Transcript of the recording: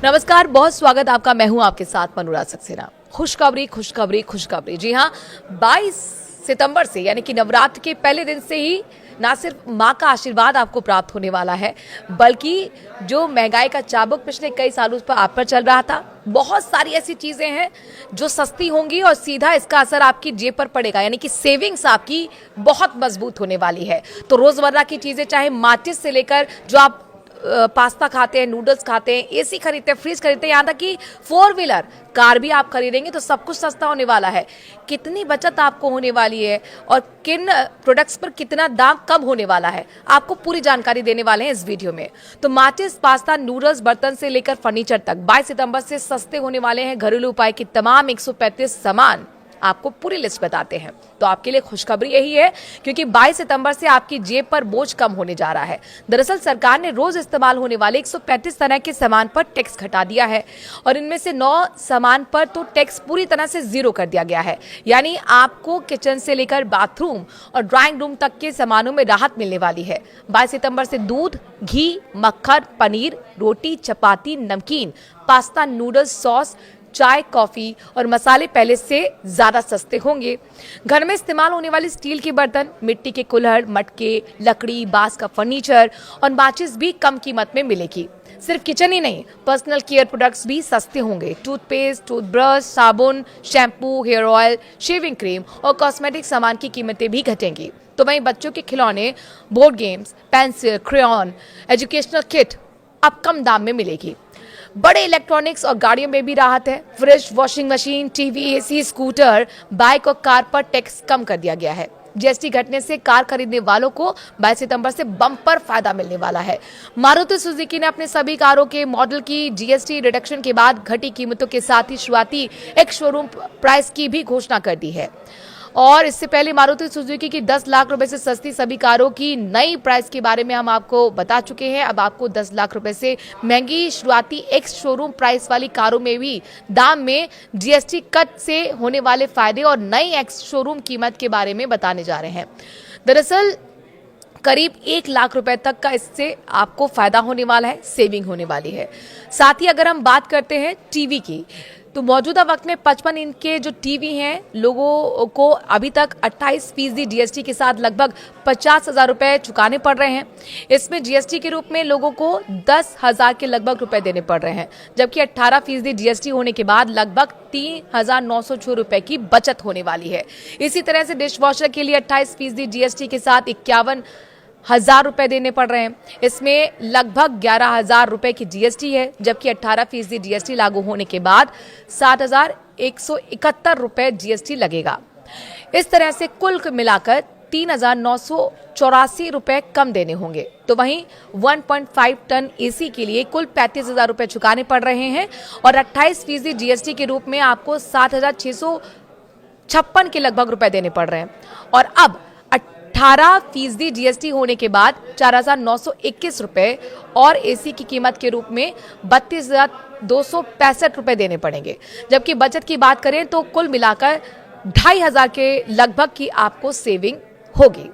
नमस्कार, बहुत स्वागत आपका। मैं हूं आपके साथ अनुराग सक्सेना। खुशखबरी खुशखबरी खुशखबरी। जी हां, 22 सितंबर से यानी कि नवरात्र के पहले दिन से ही ना सिर्फ मां का आशीर्वाद आपको प्राप्त होने वाला है, बल्कि जो महंगाई का चाबुक पिछले कई सालों पर आप पर चल रहा था, बहुत सारी ऐसी चीजें हैं जो सस्ती होंगी और सीधा इसका असर आपकी जेब पर पड़ेगा, यानी कि सेविंग्स आपकी बहुत मजबूत होने वाली है। तो रोजमर्रा की चीजें, चाहे माचिस से लेकर जो आप पास्ता खाते हैं, नूडल्स खाते हैं, एसी खरीदते हैं, फ्रिज खरीदते हैं, यहाँ तक कि 4 व्हीलर कार भी आप खरीदेंगे तो सब कुछ सस्ता होने वाला है। कितनी बचत आपको होने वाली है और किन प्रोडक्ट्स पर कितना दाम कम होने वाला है, आपको पूरी जानकारी देने वाले हैं इस वीडियो में। तो माचिस, पास्ता, नूडल्स, बर्तन से लेकर फर्नीचर तक 22 सितंबर से सस्ते होने वाले हैं। घरेलू उपाय की तमाम 135 सामान आपको पूरी लिस्ट बताते हैं। तो आपके लिए खुशखबरी यही है, क्योंकि 22 सितंबर से आपकी जेब पर बोझ कम होने जा रहा है। दरअसल सरकार ने रोज इस्तेमाल होने वाले 135 तरह के सामान पर टैक्स घटा दिया है और इनमें से 9 सामान पर तो टैक्स पूरी तरह से जीरो कर दिया गया है। यानी आपको किचन से लेकर बाथरूम और ड्राइंग रूम तक के सामानों में राहत मिलने वाली है। 22 सितंबर से दूध, घी, मक्खन, पनीर, रोटी, चपाती, नमकीन, पास्ता, नूडल्स, सॉस, चाय, कॉफी और मसाले पहले से ज्यादा सस्ते होंगे। घर में इस्तेमाल होने वाली स्टील के बर्तन, मिट्टी के कुल्हड़, मटके, लकड़ी, बांस का फर्नीचर और माचिस भी कम कीमत में मिलेगी। सिर्फ किचन ही नहीं, पर्सनल केयर प्रोडक्ट्स भी सस्ते होंगे। टूथपेस्ट, टूथब्रश, साबुन, shampoo, hair oil, shaving cream और कॉस्मेटिक सामान की कीमतें भी घटेंगी। तो वहीं बच्चों के खिलौने, board games, pencil, crayon, educational kit अब कम दाम में मिलेगी। बड़े इलेक्ट्रॉनिक्स और गाड़ियों में भी राहत है। Fridge, washing machine, TV, AC, scooter, bike और कार पर टैक्स कम कर दिया गया है। जीएसटी घटने से कार खरीदने वालों को 22 सितंबर से बम्पर फायदा मिलने वाला है। मारुति सुजुकी ने अपने सभी कारों के मॉडल की जीएसटी रिडक्शन के बाद घटी कीमतों के साथ ही शुरुआती एक शोरूम प्राइस की भी घोषणा कर दी है। और इससे पहले मारुति सुजुकी की 10 लाख रुपए से सस्ती सभी कारों की नई प्राइस के बारे में हम आपको बता चुके हैं। अब आपको 10 लाख रुपए से महंगी शुरुआती एक्स शोरूम प्राइस वाली कारों में भी दाम में जीएसटी कट से होने वाले फायदे और नई एक्स शोरूम कीमत के बारे में बताने जा रहे हैं। दरअसल करीब 1 लाख रुपए तक का इससे आपको फायदा होने वाला है, सेविंग होने वाली है। साथ ही अगर हम बात करते हैं टीवी की, तो मौजूदा वक्त में 55 इंच के जो टीवी हैं, लोगों को अभी तक 28% जीएसटी के साथ लगभग 50,000 रुपए चुकाने पड़ रहे हैं। इसमें जीएसटी के रूप में लोगों को 10,000 के लगभग रुपए देने पड़ रहे हैं, जबकि 18% जीएसटी होने के बाद लगभग 3,906 रुपए की बचत होने वाली है। इसी तरह से डिश वॉशर के लिए 28% जीएसटी के साथ 51,000 रुपए देने पड़ रहे हैं। इसमें लगभग 11,000 रुपए की जीएसटी है, जबकि 18% जीएसटी लागू होने के बाद 7,171 रुपए जीएसटी लगेगा। इस तरह से कुल मिलाकर 3,984 रुपए कम देने होंगे। तो वहीं 1.5 टन एसी के लिए कुल 35,000 रुपए चुकाने पड़ रहे हैं और 28% जीएसटी के रूप में आपको 7,656 के लगभग रुपए देने पड़ रहे हैं। और अब 18% जीएसटी होने के बाद 4,921 रुपए और एसी की कीमत के रूप में 32,265 रुपए देने पड़ेंगे। जबकि बचत की बात करें तो कुल मिलाकर 2,500 के लगभग की आपको सेविंग होगी।